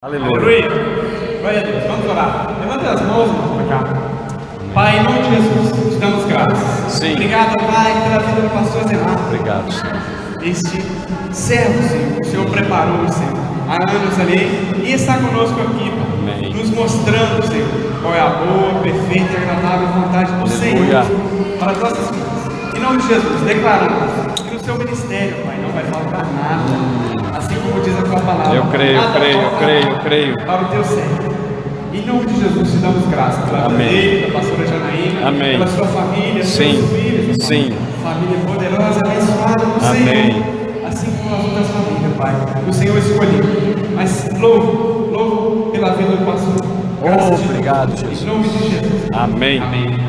Aleluia. Glória a Deus. Vamos orar. Levanta as mãos, irmãos, para cá. Pai, em nome de Jesus, te damos graças. Sim. Obrigado, Pai, pela vida do pastor Zé Marcos. Obrigado, Senhor. Este servo, Senhor, o Senhor preparou, Senhor, há anos ali, e está conosco aqui, Pai. Amém. Nos mostrando, Senhor, qual é a boa, perfeita e agradável vontade do Aleluia. Senhor para as nossas vidas. Em nome de Jesus, declaramos que no seu ministério, Pai, não vai faltar nada. Assim como diz a tua palavra. Eu creio, nada faltará creio. para o teu servo. Em nome de Jesus, te damos graças pela vida Amém. dele, da pastora Janaína, Amém. pela sua família, Sim. seus filhos, Pai. Sim. Família poderosa, abençoada do Amém. Senhor, assim como as outras famílias, Pai, o Senhor escolheu. Mas louvo pela vida do pastor. Graças a Obrigado, Deus. Jesus. Em nome de Jesus. Amém. Amém.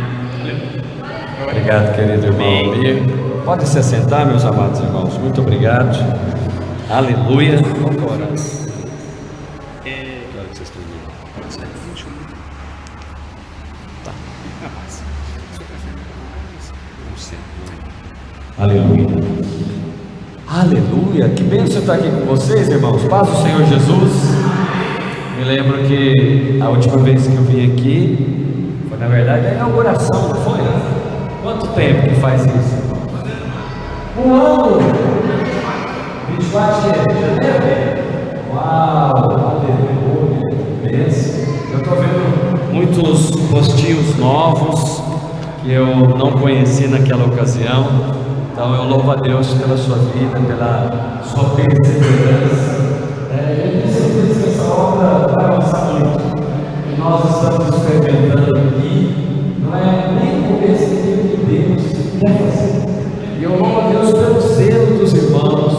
Obrigado, querido irmão Almir. Pode se assentar, meus amados irmãos. Muito obrigado. Aleluia. Vamos orar. Que hora que vocês estão indo? 21. Tá. Aleluia. Aleluia. Que bênção estar aqui com vocês, irmãos. Paz do Senhor Jesus. Me lembro que a última vez que eu vim aqui foi, na verdade, a inauguração, não foi? Quanto tempo que faz isso, irmão? Um ano. 24 de janeiro. Uau, aleluia. Que bênção. Eu estou vendo muitos postinhos novos que eu não conheci naquela ocasião. Então eu louvo a Deus pela sua vida, pela sua perseverança. Eu tenho certeza que essa obra vai avançar muito. E nós estamos experimentando aqui, não é nem o começo que Deus quer fazer. E eu louvo a Deus pelo zelo dos irmãos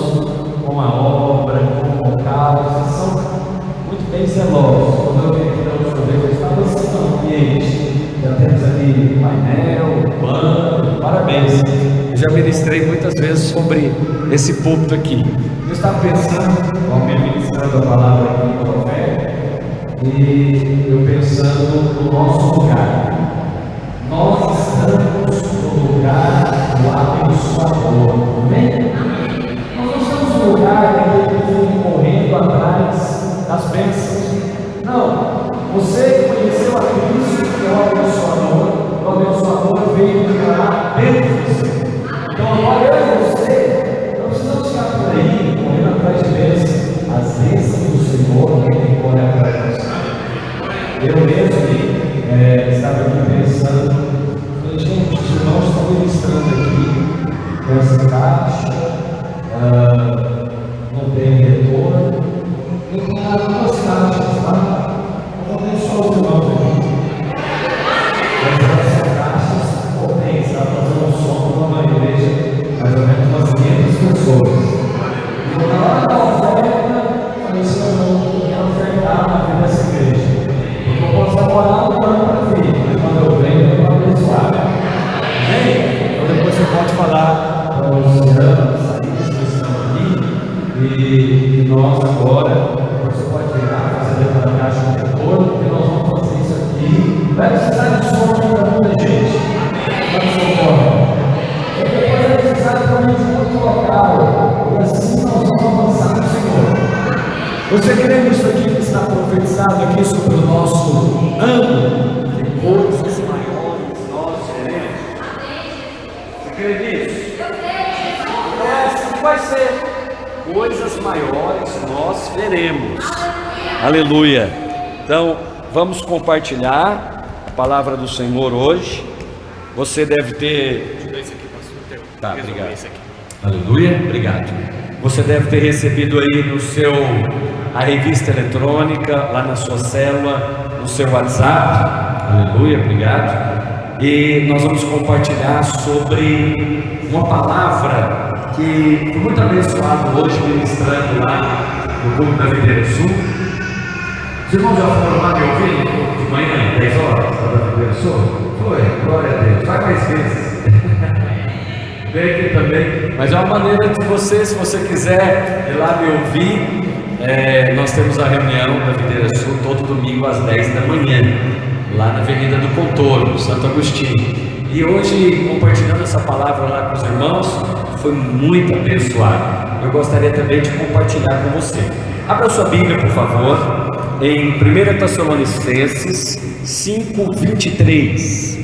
com a obra, com o local. Vocês são muito bem zelosos. Quando eu vim aqui da última vez, eu estava assim no ambiente. Já temos ali painel, banco, parabéns. Eu já ministrei muitas vezes sobre esse púlpito aqui. Eu estava pensando, ao me ministrando a palavra aqui no profeta, e eu pensando no nosso lugar. Nós estamos no lugar do abençoador. Amém? Nós não estamos no lugar daquele que fica correndo atrás das bênçãos. Não. Você conheceu a Cristo, que é o abençoador veio morar dentro de você. Então agora eu e você não precisamos ficar por aí correndo atrás de bênçãos. As bênçãos do Senhor que corre atrás de você. Eu mesmo estava aqui pensando, falei, gente, os irmãos estão ministrando aqui com essa caixa, não tem retorno. Eu tenho duas caixas lá. Eu vou deixar os irmãos aqui. Essas caixas potentes, está fazendo um som numa igreja, mais ou menos umas 500 pessoas. E na hora da oferta, eu falei, Senhor, eu quero ofertar na vida dessa igreja. Porque eu posso demorar um ano para vir, mas quando eu venho, eu vou abençoar. Amém? Então depois você pode falar para os irmãos que estão aqui, e nós agora. Você pode virar, fazer dentro da caixa de retorno, porque nós vamos fazer isso aqui. Vai precisar de som para muita gente. Vai socorrer. E depois vai precisar também de muito local. E assim nós vamos avançar no Senhor. Você crê nisso aqui que está profetizado aqui sobre o nosso ano? Que coisas maiores nós veremos. Você crê nisso? Então é assim que vai ser. Coisas maiores nós veremos. Aleluia. Então, vamos compartilhar a palavra do Senhor hoje. Você deve ter. Esse aqui, pastor. Tá, obrigado. Aleluia, obrigado. Você deve ter recebido aí no seu a revista eletrônica, lá na sua célula, no seu WhatsApp. Aleluia, obrigado. E nós vamos compartilhar sobre uma palavra que foi muito abençoado hoje ministrando lá no Clube da Videira Sul. Os irmãos já foram lá me ouvir de manhã, 10 horas, da Videira Sul? Foi, glória a Deus, vai mais vezes. Vem aqui também, mas é uma maneira de você, se você quiser ir lá me ouvir, nós temos a reunião da Videira Sul todo domingo às 10 da manhã, lá na Avenida do Contorno, Santo Agostinho. E hoje, compartilhando essa palavra lá com os irmãos, foi muito abençoado. Eu gostaria também de compartilhar com você. Abra sua Bíblia, por favor, em 1 Tessalonicenses 5:23.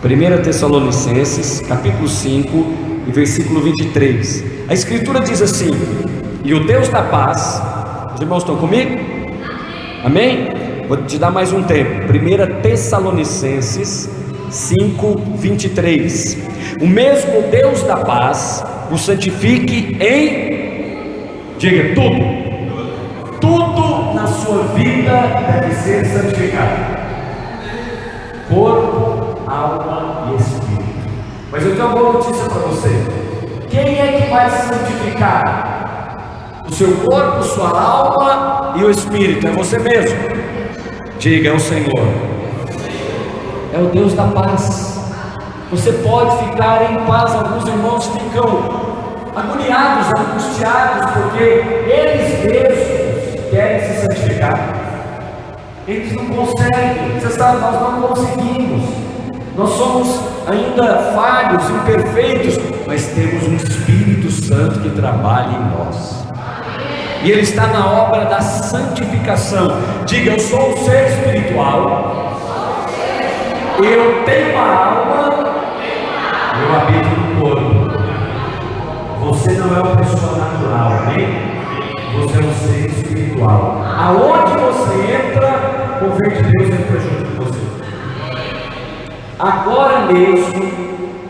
1 Tessalonicenses, capítulo 5, e versículo 23. A Escritura diz assim: e o Deus da paz, os irmãos estão comigo? Amém? Vou te dar mais um tempo. 1 Tessalonicenses 5:23. O mesmo Deus da paz o santifique em, diga, tudo na sua vida deve ser santificado: corpo, alma e espírito. Mas eu tenho uma boa notícia para você. Quem é que vai santificar o seu corpo, sua alma e o espírito? É você mesmo. Diga: é o Senhor, é o Deus da paz. Você pode ficar em paz. Alguns irmãos ficam agoniados, angustiados, porque eles mesmos querem se santificar. Eles não conseguem. Você sabe, nós não conseguimos. Nós somos ainda falhos, imperfeitos, mas temos um Espírito Santo que trabalha em nós, e Ele está na obra da santificação. Diga: eu sou um ser espiritual, eu tenho uma alma, eu habito no corpo. Você não é uma pessoa natural, amém? Você é um ser espiritual. Aonde você entra, o poder de Deus entra junto com você. Agora mesmo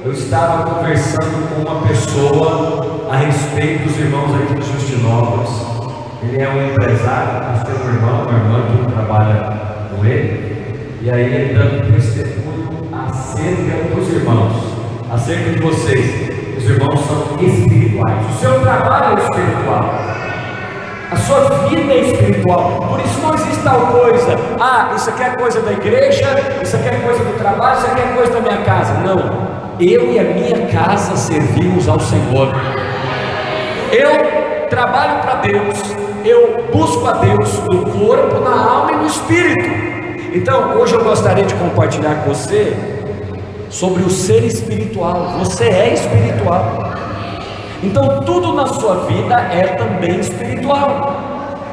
eu estava conversando com uma pessoa a respeito dos irmãos aqui de Justinópolis. Ele é um empresário, nós temos uma irmã que trabalha com ele, e aí ele dando testemunho acerca dos irmãos, acerca de vocês. Os irmãos são espirituais, o seu trabalho é espiritual, a sua vida é espiritual. Por isso não existe tal coisa: isso aqui é coisa da igreja, isso aqui é coisa do trabalho, isso aqui é coisa da minha casa. Não, eu e a minha casa servimos ao Senhor. Eu trabalho para Deus, eu busco a Deus no corpo, na alma e no espírito. Então hoje eu gostaria de compartilhar com você sobre o ser espiritual. Você é espiritual. Então tudo na sua vida é também espiritual.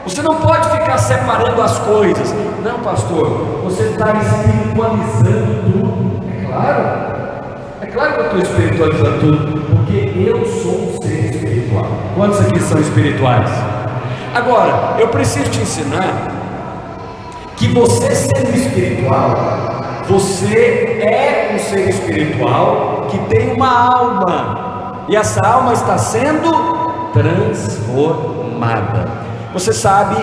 Você não pode ficar separando as coisas. Não, pastor, você está espiritualizando tudo. É claro que eu estou espiritualizando tudo, porque eu sou um ser espiritual. Quantos aqui são espirituais? Agora, eu preciso te ensinar que você sendo espiritual, você é um ser espiritual que tem uma alma, e essa alma está sendo transformada. Você sabe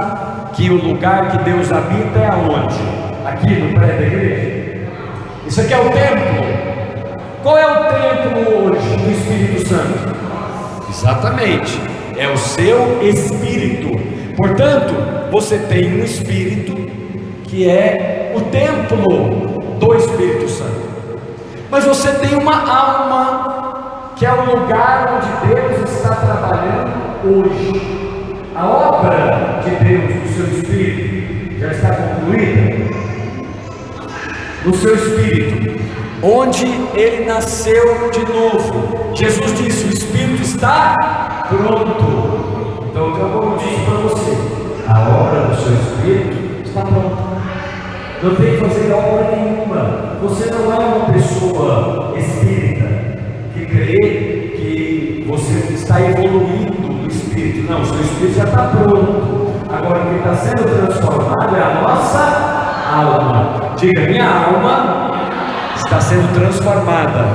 que o lugar que Deus habita é aonde? Aqui no prédio da igreja. Isso aqui é o templo. Qual é o templo hoje do Espírito Santo? Exatamente, é o seu espírito. Portanto, você tem um espírito que é o templo do Espírito Santo, mas você tem uma alma que é o lugar onde Deus está trabalhando hoje. A obra de Deus no seu espírito já está concluída. No seu espírito, onde ele nasceu de novo, Jesus disse: o espírito está pronto. Então eu vou dizer para você: a obra do seu espírito está pronta. Não tem que fazer obra nenhuma. Você não é uma pessoa espírita que crê que você está evoluindo no espírito. Não, o seu espírito já está pronto. Agora o que está sendo transformado é a nossa alma. Diga: minha alma está sendo transformada.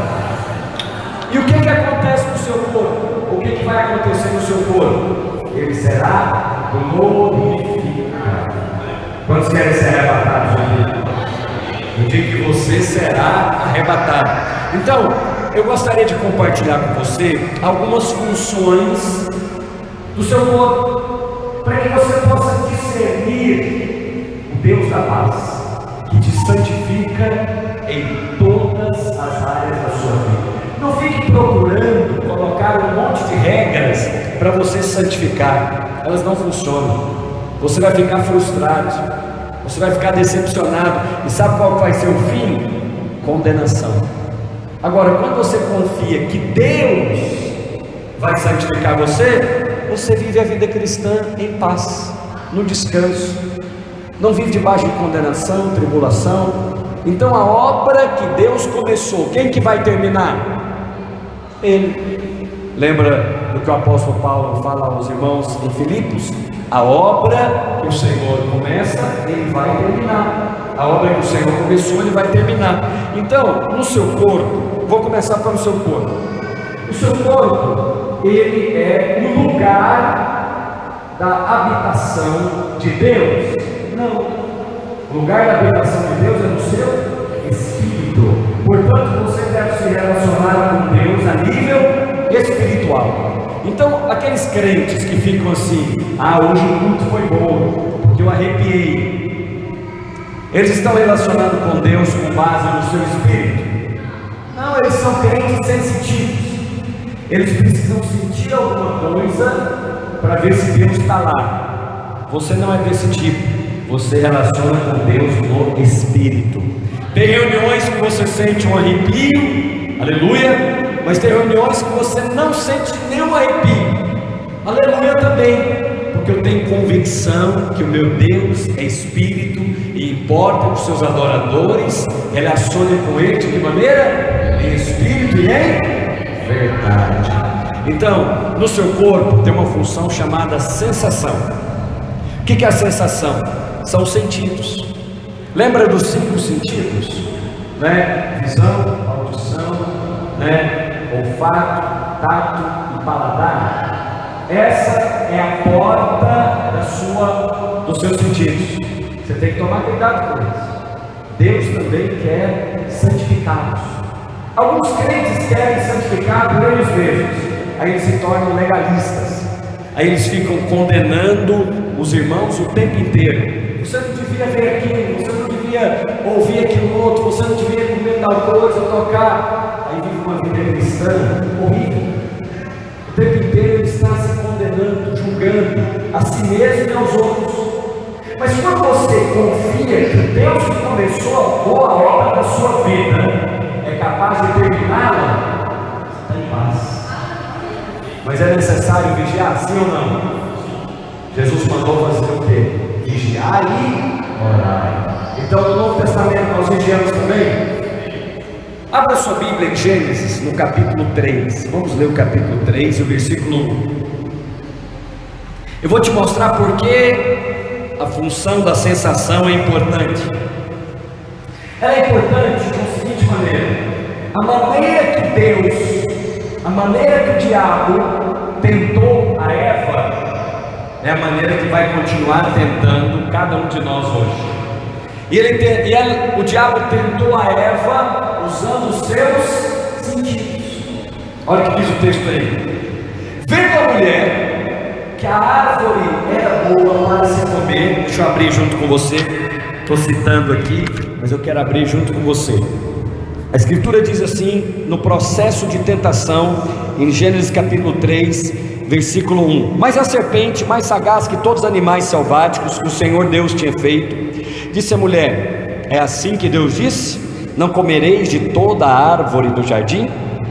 E o que acontece no seu corpo? O que vai acontecer no seu corpo? Ele será glorificado. Quantos querem ser arrebatados hoje? No dia que você será arrebatado. Então, eu gostaria de compartilhar com você algumas funções do seu corpo, para que você possa discernir o Deus da paz, que te santifica em todas as áreas da sua vida. Não fique procurando colocar um monte de regras para você se santificar. Elas não funcionam. Você vai ficar frustrado, você vai ficar decepcionado. E sabe qual vai ser o fim? Condenação. Agora, quando você confia que Deus vai santificar você, você vive a vida cristã em paz. no descanso, não vive debaixo de condenação, tribulação. Então a obra que Deus começou, quem que vai terminar? Ele. Lembra do que o apóstolo Paulo fala aos irmãos em Filipos? A obra que o Senhor começa, Ele vai terminar. A obra que o Senhor começou, Ele vai terminar. Então, no seu corpo, vou começar pelo seu corpo. O seu corpo, ele é o lugar da habitação de Deus? Não. O lugar da habitação de Deus é no seu espírito. Portanto, você deve se relacionar com Deus a nível espiritual. Então, aqueles crentes que ficam assim: ah, hoje o culto foi bom, porque eu arrepiei. Eles estão relacionando com Deus com base no seu espírito? Não, eles são crentes sensitivos. Eles precisam sentir alguma coisa para ver se Deus está lá. Você não é desse tipo. Você relaciona com Deus no espírito. Tem reuniões que você sente um arrepio, aleluia, mas tem reuniões que você não sente nenhum arrepio, aleluia também, porque eu tenho convicção que o meu Deus é espírito e importa que os seus adoradores relacionem com Ele de que maneira? Em espírito e em verdade. Então, no seu corpo tem uma função chamada sensação. O que é a sensação? São os sentidos. Lembra dos 5 sentidos? Né? Visão, audição, né? Olfato, tato e paladar. Essa é a porta dos seus sentidos. Você tem que tomar cuidado com eles. Deus também quer santificados. Alguns crentes querem santificados eles mesmos. Aí eles se tornam legalistas. Aí eles ficam condenando os irmãos o tempo inteiro. Você não devia ver aquilo, você não devia ouvir aquilo outro, você não devia comer tal coisa, tocar. Aí vive uma vida cristã horrível. O tempo inteiro ele está se condenando, julgando a si mesmo e aos outros. Mas quando você confia que Deus que começou a boa obra da sua vida é capaz de terminá-la, você está em paz. Mas é necessário vigiar, sim ou não? Jesus mandou fazer o quê? Vigiar e orar. Então no Novo Testamento nós vigiamos também. Abra sua Bíblia em Gênesis, no capítulo 3. Vamos ler o capítulo 3, o versículo 1. Eu vou te mostrar por que a função da sensação é importante. Ela é importante da seguinte maneira: a maneira que o diabo tentou a Eva é a maneira que vai continuar tentando cada um de nós hoje. O diabo tentou a Eva usando os seus sentidos. Olha o que diz o texto aí: vendo a mulher que a árvore era boa para se comer. Deixa eu abrir junto com você. Estou citando aqui, mas eu quero abrir junto com você. A Escritura diz assim, no processo de tentação, em Gênesis capítulo 3, versículo 1: mas a serpente, mais sagaz que todos os animais selváticos que o Senhor Deus tinha feito, disse à mulher: é assim que Deus disse: não comereis de toda a árvore do jardim?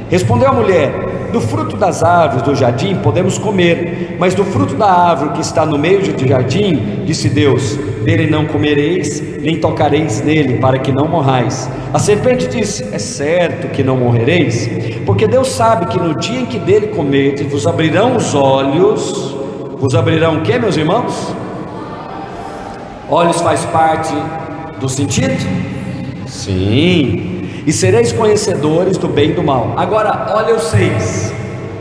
Respondeu a mulher: do fruto das árvores do jardim podemos comer, mas do fruto da árvore que está no meio do jardim, disse Deus: dele não comereis, nem tocareis nele, para que não morrais. A serpente disse: é certo que não morrereis, porque Deus sabe que no dia em que dele comerdes, vos abrirão os olhos. Vos abrirão o que, meus irmãos? Olhos faz parte do sentido? Sim. E sereis conhecedores do bem e do mal. Agora, olha o 6.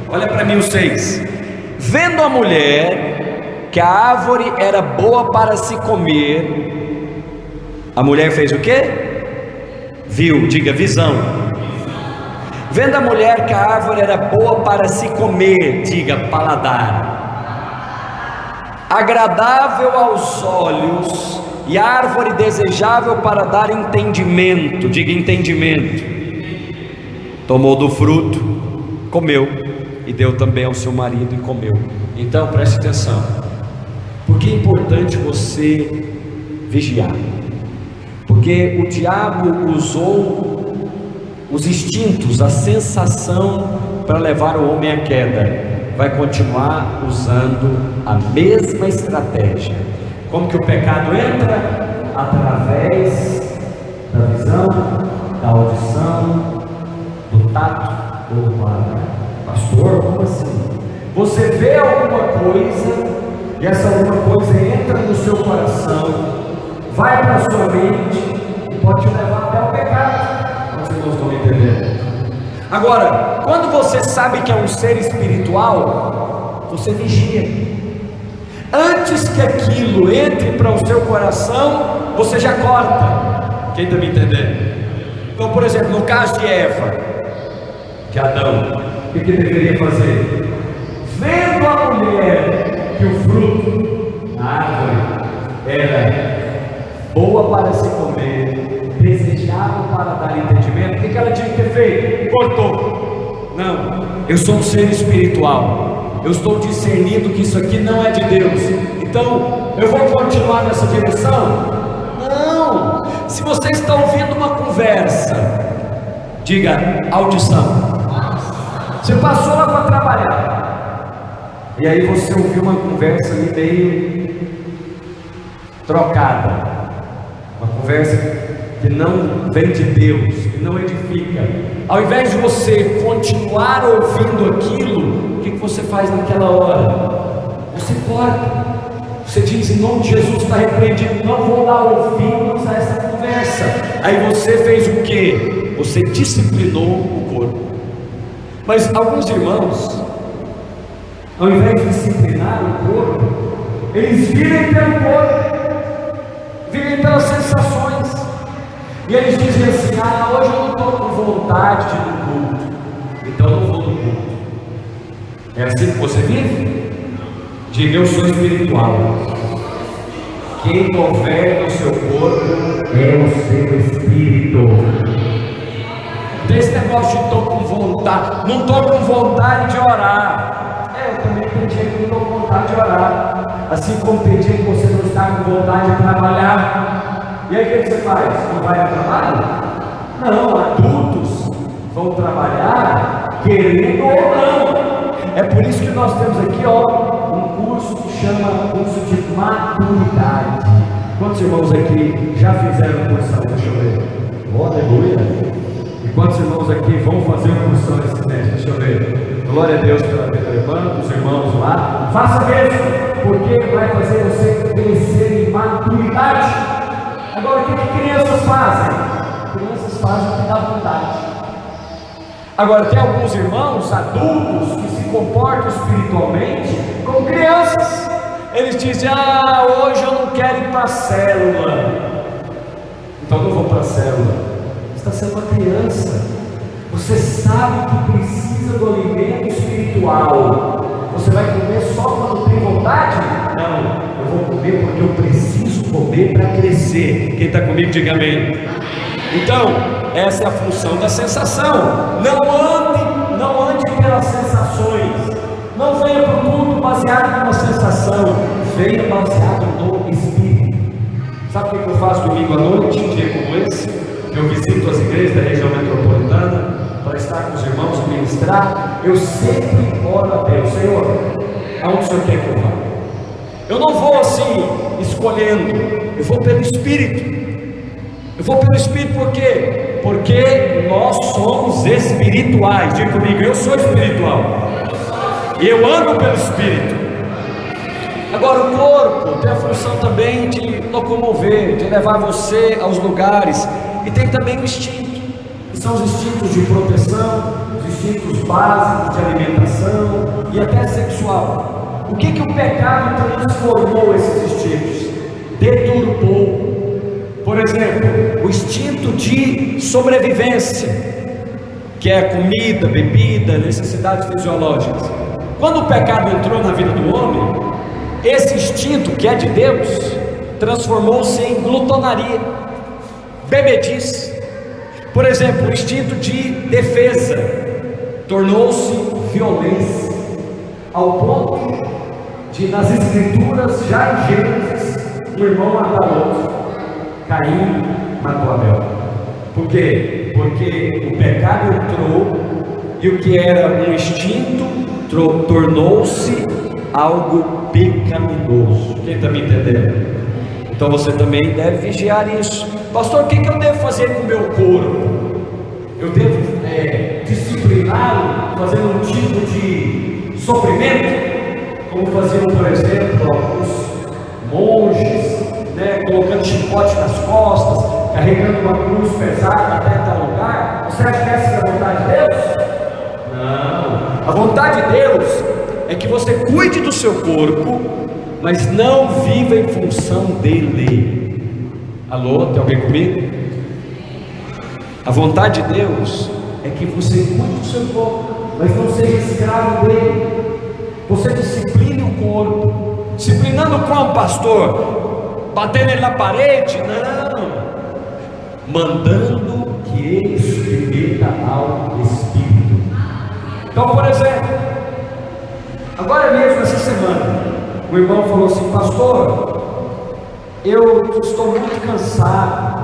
Olha para mim o 6. Vendo a mulher que a árvore era boa para se comer, a mulher fez o quê? Viu, diga visão. Vendo a mulher que a árvore era boa para se comer, diga paladar, agradável aos olhos, e árvore desejável para dar entendimento, diga entendimento, tomou do fruto, comeu, e deu também ao seu marido e comeu. Então preste atenção, porque é importante você vigiar, porque o diabo usou os instintos, a sensação para levar o homem à queda, vai continuar usando a mesma estratégia. Como que o pecado entra? Através da visão, da audição, do tato ou do paladar. Pastor, como assim? Você vê alguma coisa e essa alguma coisa entra no seu coração, vai para a sua mente e pode te levar até o pecado. Vocês não estão entendendo? Agora, quando você sabe que é um ser espiritual, você vigia. Antes que aquilo entre para o seu coração, você já corta. Quem está me entendendo? Então, por exemplo, no caso de Eva, de Adão, o que deveria fazer? Vendo a mulher que o fruto da árvore era boa para se comer, desejável para dar entendimento, o que ela tinha que ter feito? Cortou. Não, eu sou um ser espiritual, eu estou discernindo que isso aqui não é de Deus, então eu vou continuar nessa direção? Não. Se você está ouvindo uma conversa, diga audição. Você passou lá para trabalhar, e aí você ouviu uma conversa ali meio trocada, uma conversa que não vem de Deus, que não edifica. Ao invés de você continuar ouvindo aquilo, o que você faz naquela hora? Você corta. Você diz: em nome de Jesus está repreendido, não vou dar ouvidos a essa conversa. Aí você fez o que? Você disciplinou o corpo. Mas alguns irmãos, ao invés de disciplinar o corpo, eles vivem pelo corpo, vivem pelas sensações, e eles dizem assim: ah, hoje eu não estou com vontade de ir no culto, então eu não vou no culto. É assim que você vive? Diga: eu sou espiritual. Quem governa o seu corpo é o seu espírito. Desse negócio de estou com vontade, não estou com vontade de orar. Eu também tem dia que não estou com vontade de orar, assim como tem dia que você não está com vontade de trabalhar. E aí o que você faz? Não vai ao trabalho? Não, adultos vão trabalhar querendo ou não. É por isso que nós temos aqui, um curso que chama curso de maturidade. Quantos irmãos aqui já fizeram cursão? Deixa eu ver. Oh, aleluia. E quantos irmãos aqui vão fazer uma cursão nesse mês? Deixa eu ver. Glória a Deus pela vida da irmã, dos irmãos lá. Faça mesmo, porque vai fazer você crescer em maturidade. Agora, o que crianças fazem? Crianças fazem o que dá vontade. Agora, tem alguns irmãos adultos que se comportam espiritualmente como crianças. Eles dizem: ah, hoje eu não quero ir para a célula, então não vou para a célula. Você está sendo uma criança. Você sabe que precisa do alimento espiritual. Você vai comer só quando tem vontade? Não, eu vou comer porque eu preciso comer para crescer. Quem está comigo, diga amém. Então, essa é a função da sensação. Não ande pelas sensações. Não venha para o culto baseado numa sensação. Venha baseado no Espírito. Sabe o que eu faço domingo à noite, um dia como esse? Eu visito as igrejas da região metropolitana para estar com os irmãos e ministrar. Eu sempre oro a Deus: Senhor, aonde o Senhor quer que eu vá? Eu não vou assim, escolhendo. Eu vou pelo Espírito. Eu vou pelo Espírito por quê? Porque nós somos espirituais. Diga comigo: eu sou espiritual. E eu ando pelo Espírito. Agora, o corpo tem a função também de locomover, de levar você aos lugares. E tem também o instinto, que são os instintos de proteção, os instintos básicos de alimentação e até sexual. O que o pecado transformou esses instintos? Deturpou. Por exemplo, o instinto de sobrevivência, que é comida, bebida, necessidades fisiológicas. Quando o pecado entrou na vida do homem, esse instinto, que é de Deus, transformou-se em glutonaria, bebedice. Por exemplo, o instinto de defesa tornou-se violência, ao ponto de, nas escrituras, já em Gênesis, um irmão matou o outro. Caim matou Abel. Por quê? Porque o pecado entrou e o que era um instinto tornou-se algo pecaminoso. Quem está me entendendo? Então você também deve vigiar isso. Pastor, o que eu devo fazer com o meu corpo? Eu devo discipliná-lo, fazendo um tipo de sofrimento, como faziam, por exemplo, alguns monges, colocando chicote nas costas, carregando uma cruz pesada até tal lugar. Você acha que essa é a vontade de Deus? Não. A vontade de Deus é que você cuide do seu corpo, mas não viva em função dele. Alô, tem alguém comigo? A vontade de Deus é que você cuide do seu corpo, mas não seja escravo dele. Você discipline o corpo. Disciplinando como, pastor? Batendo ele na parede? Não. Mandando que ele submeta ao Espírito. Então, por exemplo, agora mesmo, essa semana, o irmão falou assim: pastor, eu estou muito cansado.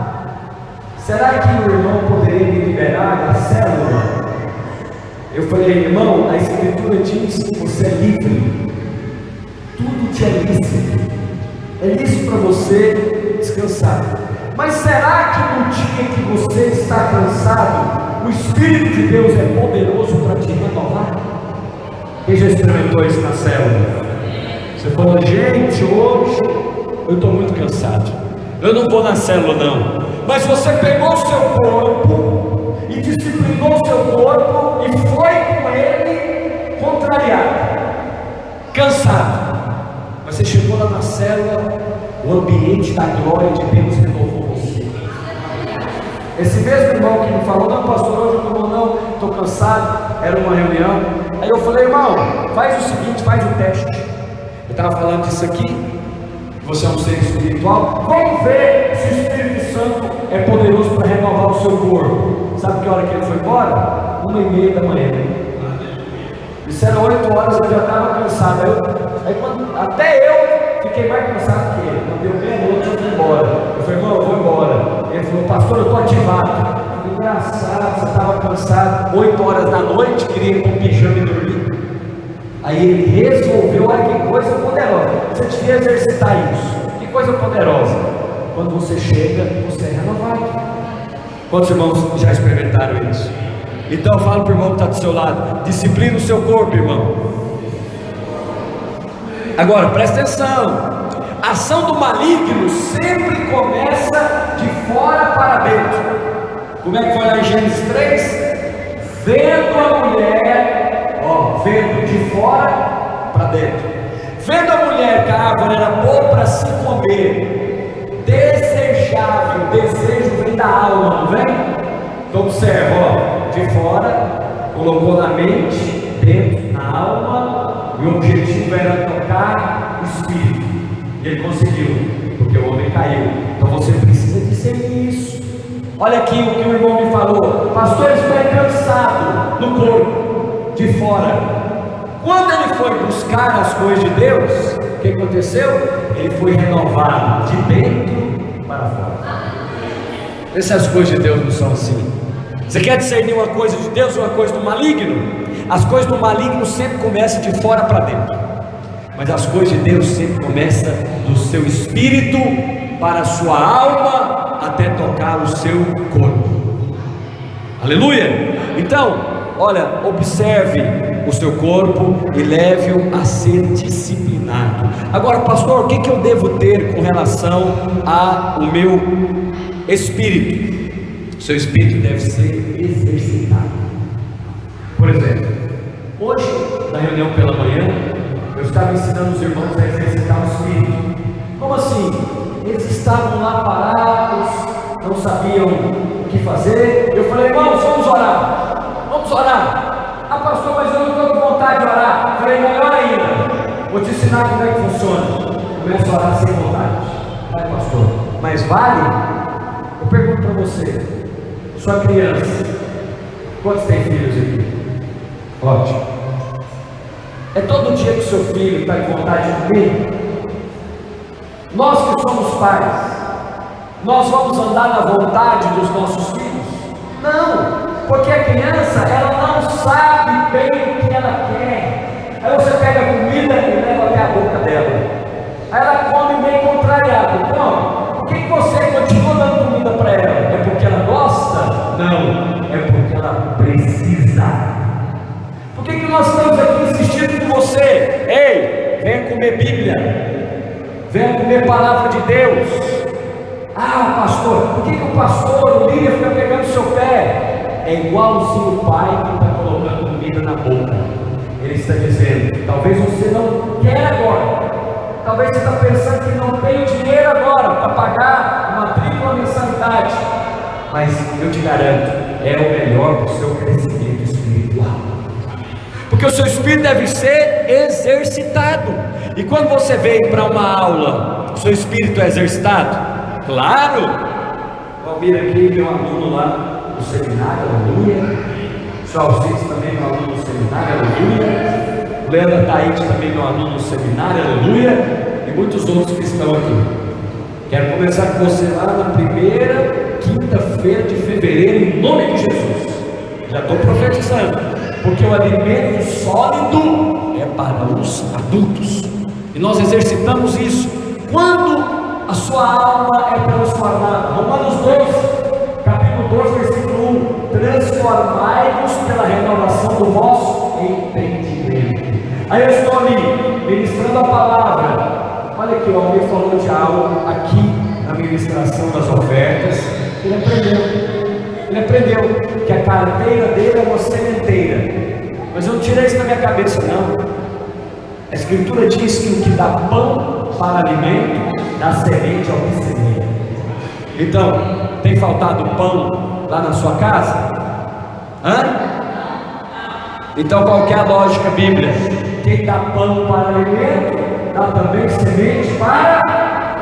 Será que o irmão poderia me liberar da célula? Eu falei: irmão, a Escritura diz que você é livre. Tudo te é lícito. É lícito para você descansar. Mas será que no dia que você está cansado, o Espírito de Deus é poderoso para te renovar? Quem já experimentou isso na célula? Você falou: gente, hoje eu estou muito cansado, eu não vou na célula não. Mas você pegou o seu corpo e disciplinou o seu corpo e foi com ele contrariado, cansado. Mas você chegou lá na célula, o ambiente da glória de Deus renovou você. Esse mesmo irmão que me falou: não, pastor, hoje eu não estou cansado, era uma reunião. Aí eu falei: irmão, faz o seguinte, faz o teste. Eu estava falando disso aqui, você é um ser espiritual, vamos ver se o Espírito Santo é poderoso para renovar o seu corpo. Sabe que hora que ele foi embora? 1h30 da manhã. Isso era 8 horas, eu já estava cansado. Até eu fiquei mais cansado que ele. Quando deu meia-noite eu fui embora. Eu falei: irmão, eu vou embora. Ele falou: pastor, eu estou ativado. Engraçado, você estava cansado, 8 horas da noite, queria ir com o pijama e dormir. Aí ele resolveu: olha que coisa poderosa, você devia exercitar isso. Que coisa poderosa. Quando você chega, você é renovado. Quantos irmãos já experimentaram isso? Então fala para o irmão que está do seu lado: disciplina o seu corpo, irmão. Agora presta atenção, a ação do maligno sempre começa de fora para dentro. Como é que foi lá em Gênesis 3? Vendo a mulher, vendo de fora para dentro, vendo a mulher que a árvore era boa para se comer, desejável. Desejo vem da alma, não vem? Então observa, de fora, colocou na mente, dentro, na alma, e o objetivo era tocar o espírito, e ele conseguiu, porque o homem caiu. Então você precisa discernir isso. Olha aqui o que o irmão me falou: pastor, eu estou cansado no corpo, de fora. Quando ele foi buscar as coisas de Deus, o que aconteceu? Ele foi renovado de dentro para fora. Essas coisas de Deus não são assim. Você quer discernir uma coisa de Deus ou uma coisa do maligno? As coisas do maligno sempre começam de fora para dentro, mas as coisas de Deus sempre começam do seu espírito para a sua alma, até tocar o seu corpo. Aleluia! Então, olha, observe o seu corpo e leve-o a ser disciplinado. Agora, pastor, o que eu devo ter com relação ao meu espírito? O seu espírito deve ser exercitado. Por exemplo, hoje, na reunião pela manhã, eu estava ensinando os irmãos a exercitar o espírito. Como assim? Eles estavam lá parados, não sabiam o que fazer. Eu falei: irmãos, vamos orar. Vamos orar. Ah, pastor, mas eu não estou com vontade de orar. Eu falei: melhor ainda, vou te ensinar como é que funciona. Começa a orar sem vontade. Vai, pastor, mas vale? Eu pergunto para você, sua criança, quantos tem filhos aqui? Ótimo. É todo dia que seu filho está com vontade de comer? Nós que somos pais, nós vamos andar na vontade dos nossos filhos? Não, porque a criança, ela não sabe bem o que ela quer. Aí você pega a comida e leva até a boca dela, aí ela come meio contrariado. Então, comer Bíblia, venha comer Palavra de Deus. Ah, pastor, por que o pastor, o líder, fica pegando seu pé? É igualzinho o pai que está colocando comida na boca. Ele está dizendo: talvez você não quer agora, talvez você está pensando que não tem dinheiro agora para pagar a matrícula, a mensalidade, mas eu te garanto, é o melhor para o seu crescimento espiritual, porque o seu espírito deve ser exercitado. E quando você vem para uma aula, o seu espírito é exercitado? Claro. Valmir aqui, meu aluno lá no seminário, aleluia. Seu Alcides também, meu aluno no seminário, aleluia. Leandro Taíde também, meu aluno no seminário, aleluia. E muitos outros que estão aqui. Quero começar com você lá na primeira quinta-feira de fevereiro, em nome de Jesus. Já estou profetizando, porque o alimento sólido é para os adultos, e nós exercitamos isso quando a sua alma é transformada. Romanos 12, capítulo 12, versículo 1: transformai-vos pela renovação do vosso entendimento. Aí eu estou ali ministrando a palavra. Olha aqui, o Almir falou de algo aqui na ministração das ofertas. Ele aprendeu que a carteira dele é uma sementeira, mas eu não tirei isso da minha cabeça, não. A Escritura diz que o que dá pão para alimento dá semente ao que semeia. Então, tem faltado pão lá na sua casa? Então qual que é a lógica bíblica? Quem dá pão para alimento, dá também semente para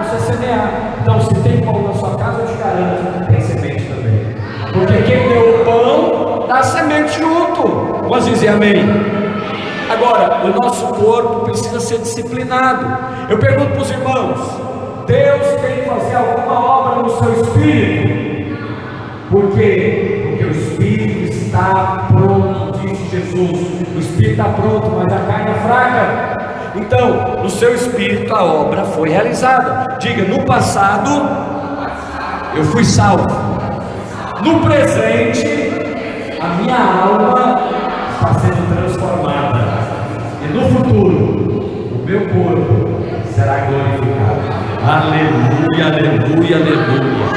você semear. Então, se tem pão na sua casa, eu te garanto que tem semente também, porque quem deu o pão dá semente junto. Vamos dizer amém? Agora, o nosso corpo precisa ser disciplinado. Eu pergunto para os irmãos: Deus tem que fazer alguma obra no seu espírito? Por quê? Porque o espírito está pronto, disse Jesus. O espírito está pronto, mas a carne é fraca. Então, no seu espírito a obra foi realizada. Diga: no passado eu fui salvo. No presente a minha alma está sendo transformada. E no futuro o meu corpo será glorificado. Aleluia, aleluia, aleluia.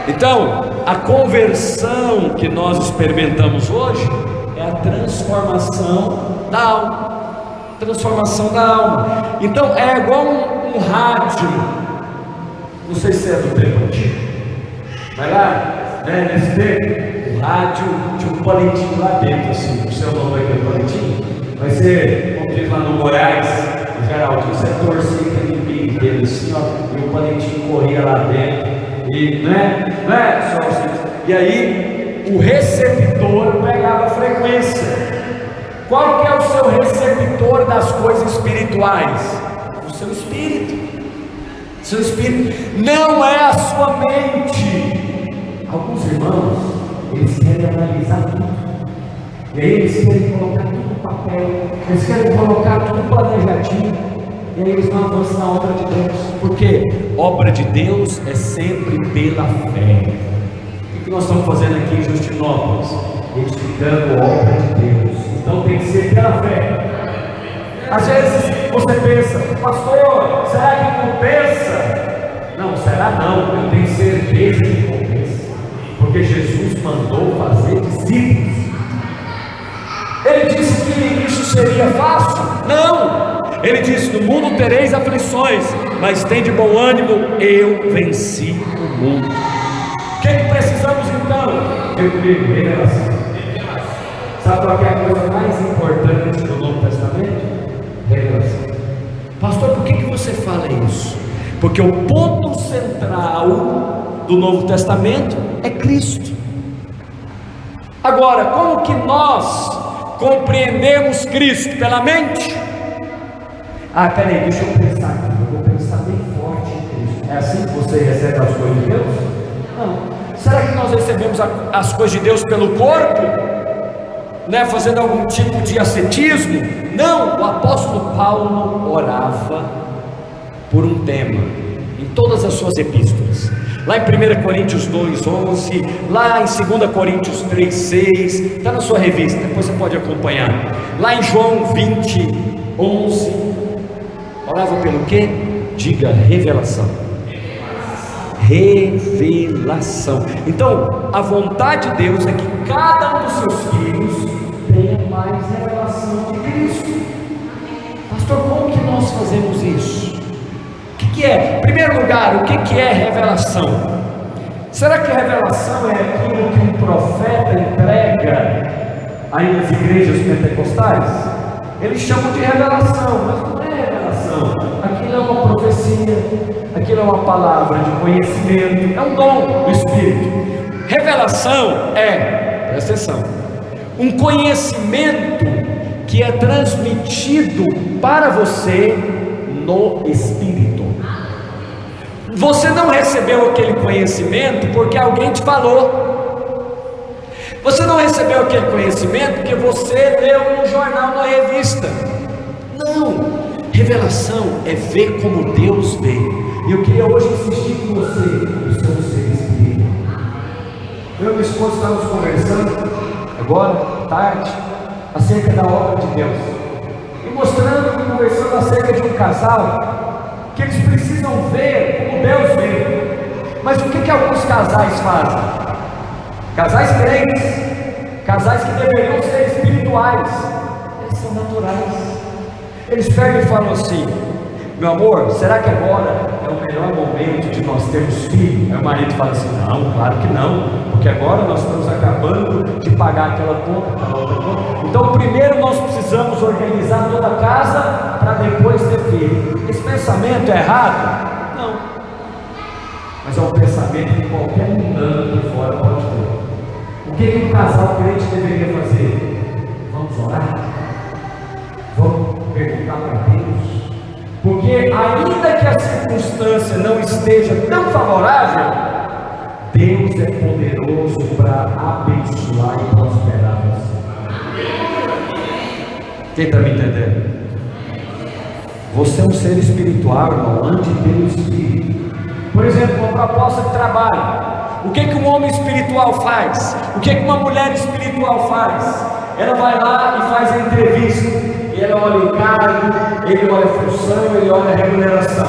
Então, a conversão que nós experimentamos hoje é a transformação da alma. Transformação da alma. Então, é igual um rádio. Não sei se é do tempo antigo. Vai lá, né, nesse tempo, o rádio tinha um palitinho lá dentro, assim. O seu nome vai ter um palitinho? Vai ser, como diz lá no Moraes, o Geraldinho, você torcia aquele bico dele assim, ó, e o palitinho corria lá dentro. E, não é só assim. E aí, o receptor pegava a frequência. Qual que é o seu receptor das coisas espirituais? O seu espírito. Seu espírito. Não é a sua mente. Alguns irmãos, eles querem analisar tudo. E aí eles querem colocar tudo no papel. Eles querem colocar tudo planejadinho. E aí eles não avançam na obra de Deus. Porque obra de Deus é sempre pela fé. O que nós estamos fazendo aqui em Justinópolis? Edificando a obra de Deus. Então tem que ser pela fé. Às vezes você pensa: pastor, será que compensa? Não, será não. Eu tenho certeza que compensa, porque Jesus mandou fazer discípulos. Ele disse que isso seria fácil? Não. Ele disse: no mundo tereis aflições, mas tem de bom ânimo, eu venci o mundo. O que precisamos então? Revelação. Sabe qual é a coisa mais importante do Novo Testamento? Revelação. Pastor, por que você fala isso? Porque o ponto central do Novo Testamento é Cristo. Agora, como que nós compreendemos Cristo? Pela mente? Peraí, deixa eu pensar aqui. Eu vou pensar bem forte em Cristo. É assim que você recebe as coisas de Deus? Não. Será que nós recebemos as coisas de Deus pelo corpo? Né, fazendo algum tipo de ascetismo? Não, o apóstolo Paulo orava por um tema em todas as suas epístolas. Lá em 1 Coríntios 2:11, lá em 2 Coríntios 3:6, está na sua revista, depois você pode acompanhar. Lá em João 20:11, Orava pelo quê? Diga revelação. Revelação. Então, a vontade de Deus é que cada um dos seus filhos tenha mais revelação de Cristo. Pastor, como que nós fazemos isso? O que é? Em primeiro lugar, o que é revelação? Será que revelação é aquilo que um profeta entrega aí nas igrejas pentecostais? Eles chamam de revelação, mas não é revelação. Aquilo é uma profecia, aquilo é uma palavra de conhecimento, é um dom do Espírito. Revelação é, presta atenção, um conhecimento que é transmitido para você no Espírito. Você não recebeu aquele conhecimento porque alguém te falou. Você não recebeu aquele conhecimento porque você leu no jornal, na revista. Não. Revelação é ver como Deus vê. E eu queria hoje insistir com você no seu ser espiritual. Eu e minha esposa estávamos conversando agora, tarde, acerca da obra de Deus. E mostrando e conversando acerca de um casal que eles precisam ver como Deus vê. Mas o que alguns casais fazem? Casais crentes, casais que deveriam ser espirituais, eles são naturais. Eles pegam e falam assim: meu amor, será que agora é o melhor momento de nós termos filho? Aí o marido fala assim: não, claro que não, porque agora nós estamos acabando de pagar aquela conta, aquela outra conta. Então primeiro nós precisamos organizar toda a casa para depois ter filho. Esse pensamento é errado? Não, mas é um pensamento que qualquer mundano de fora pode ter. O que um casal crente deveria fazer? Vamos orar? Vamos perguntar para Deus? Porque ainda que a circunstância não esteja tão favorável, Deus é poderoso para abençoar e prosperar você. Quem está me entendendo? Você é um ser espiritual, irmão, ande pelo Espírito. Por exemplo, uma proposta de trabalho. O que um homem espiritual faz? O que uma mulher espiritual faz? Ela vai lá e faz a entrevista. Ele olha o cargo, ele olha a função, ele olha a remuneração.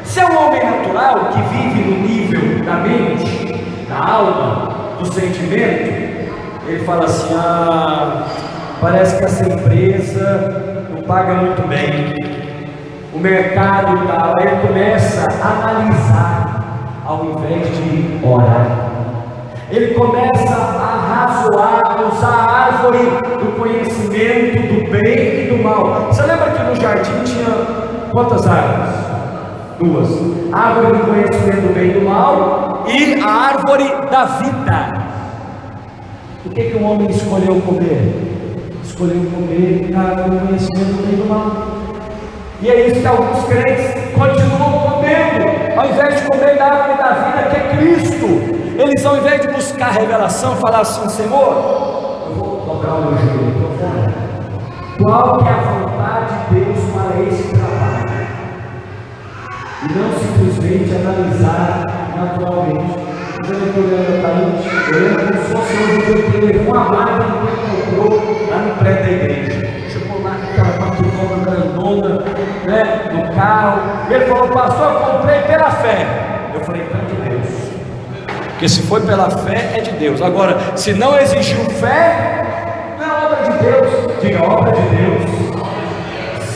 Se é um homem natural que vive no nível da mente, da alma, do sentimento, ele fala assim: parece que essa empresa não paga muito bem, o mercado e tal. Aí ele começa a analisar ao invés de orar. Ele começa a razoar, usar a árvore do conhecimento do bem e do mal. Você lembra que no jardim tinha quantas árvores? 2: a árvore do conhecimento do bem e do mal e a árvore da vida. O que um homem escolheu comer? Escolheu comer a árvore do conhecimento do bem e do mal. E é isso que alguns crentes continuam comendo, ao invés de comer da árvore da vida, que é Cristo. Eles, ao invés de buscar revelação, falar assim: Senhor, eu vou dobrar o meu joelho, qual que é a vontade de Deus para esse trabalho? E não simplesmente analisar naturalmente. Eu estou olhando para isso, eu lembro como se fosse hoje que levou uma máquina que comprou lá no prédio da igreja. Chegou lá com aquela patrulha grandona, né, no carro. Ele falou: pastor, eu comprei pela fé. Eu falei: então é de Deus. Porque se foi pela fé, é de Deus. Agora, se não exigiu fé, não é obra de Deus. Diga: obra de Deus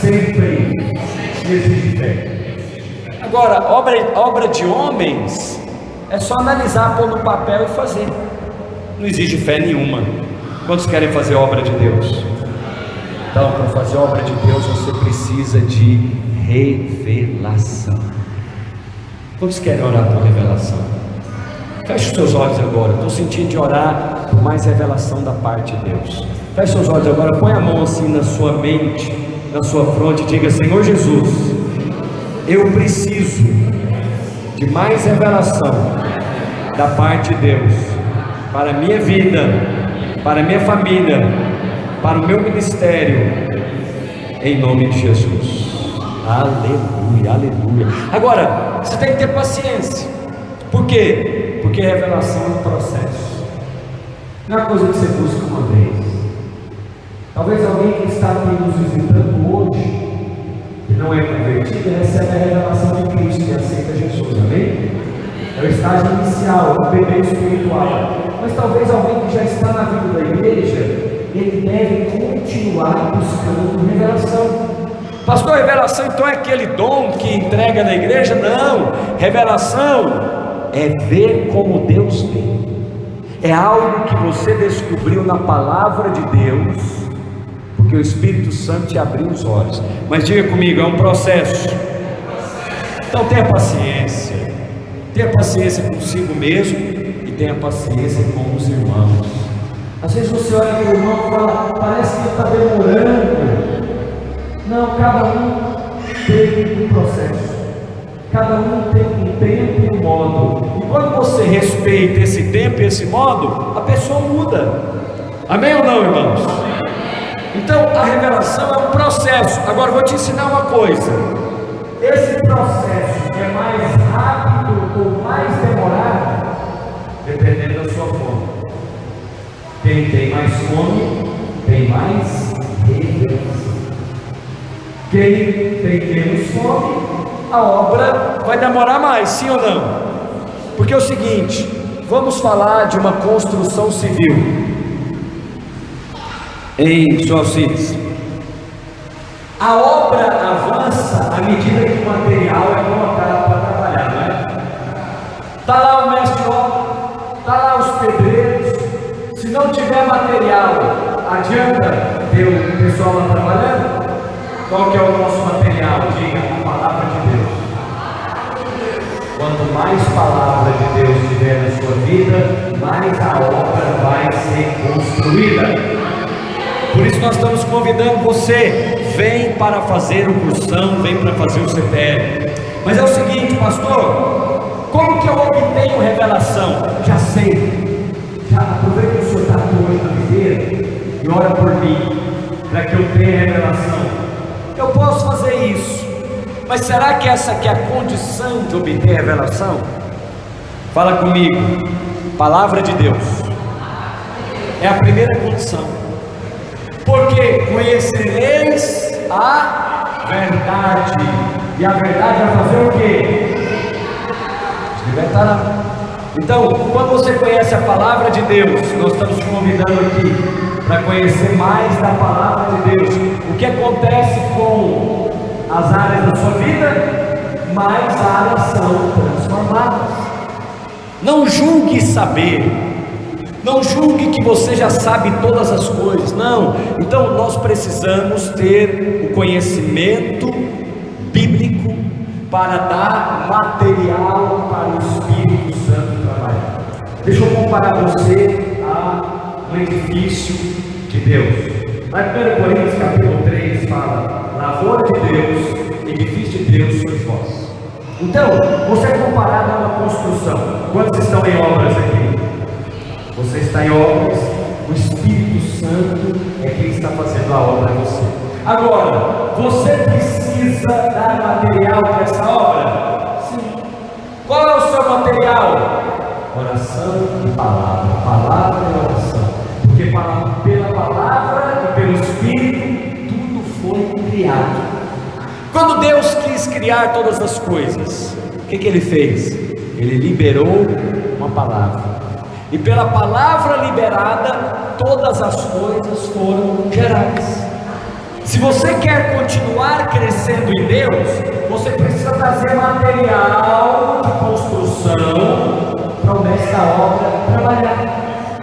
sempre exige fé. Agora, obra de homens é só analisar, pôr no papel e fazer. Não exige fé nenhuma. Quantos querem fazer obra de Deus? Então, para fazer obra de Deus, você precisa de revelação. Quantos querem orar por revelação? Feche os seus olhos agora. Estou sentindo de orar por mais revelação da parte de Deus. Feche seus olhos agora. Põe a mão assim na sua mente, na sua fronte, e diga: Senhor Jesus, eu preciso de mais revelação da parte de Deus para a minha vida, para a minha família, para o meu ministério, em nome de Jesus. Aleluia, aleluia. Agora, você tem que ter paciência. Por quê? Porque revelação é um processo, não é uma coisa que você busca uma vez. Talvez alguém que está aqui nos visitando hoje que não é convertido recebe a revelação de Cristo e aceita Jesus, amém? É o estágio inicial, o bebê espiritual. Mas talvez alguém que já está na vida da igreja, ele deve continuar buscando revelação. Pastor, revelação então é aquele dom que entrega na igreja? Não, revelação é ver como Deus vê. É algo que você descobriu na palavra de Deus, porque o Espírito Santo te abriu os olhos. Mas diga comigo, é um processo. Então tenha paciência. Tenha paciência consigo mesmo e tenha paciência com os irmãos. Às vezes você olha para o irmão e fala, parece que está demorando. Não, cada um tem um processo. Cada um tem um tempo e um modo. E quando você respeita esse tempo e esse modo, a pessoa muda. Amém ou não, irmãos? Então a revelação é um processo. Agora eu vou te ensinar uma coisa. Esse processo é mais rápido ou mais demorado, dependendo da sua fome. Quem tem mais fome, tem mais revelação. Quem tem menos fome, a obra vai demorar mais, sim ou não? Porque é o seguinte, vamos falar de uma construção civil em Sualcides. A obra avança à medida que o material é colocado para trabalhar, não é? Está lá o mestre obra, está lá os pedreiros. Se não tiver material, adianta ter o pessoal lá trabalhando? Qual que é o nosso material? Diga, a palavra de Deus. Quanto mais palavra de Deus tiver na sua vida, mais a obra vai ser construída. Por isso nós estamos convidando você, vem para fazer o cursão, vem para fazer o CPL. Mas é o seguinte, pastor, como que eu obtenho revelação? Já sei. Já aproveita que o senhor está hoje na videira e ora por mim, para que eu tenha revelação. Eu posso fazer isso, mas será que essa aqui é a condição de obter revelação? Fala comigo, palavra de Deus é a primeira condição, porque conhecereis a verdade, e a verdade vai fazer o quê? Te libertará. Então, quando você conhece a palavra de Deus, nós estamos te convidando aqui para conhecer mais da palavra de Deus. O que acontece com as áreas da sua vida? Mais áreas são transformadas. Não julgue saber, não julgue que você já sabe todas as coisas, não. Então nós precisamos ter o conhecimento bíblico para dar material para o Espírito Santo trabalhar. Deixa eu comparar você a um edifício de Deus. Lá em 1 Coríntios capítulo 3 fala: lavoura de Deus, edifício de Deus sois vós. Então, você é comparado a uma construção. Quantos estão em obras aqui? Você está em obras, o Espírito Santo é quem está fazendo a obra em você. Agora, você precisa dar material para essa obra? Sim. Qual é o seu material? Oração e palavra. Palavra e oração. Porque pela palavra e pelo Espírito, tudo foi criado. Quando Deus quis criar todas as coisas, o que Ele fez? Ele liberou uma palavra. E pela palavra liberada, todas as coisas foram geradas. Se você quer continuar crescendo em Deus, você precisa trazer material de construção para o mestre da obra trabalhar.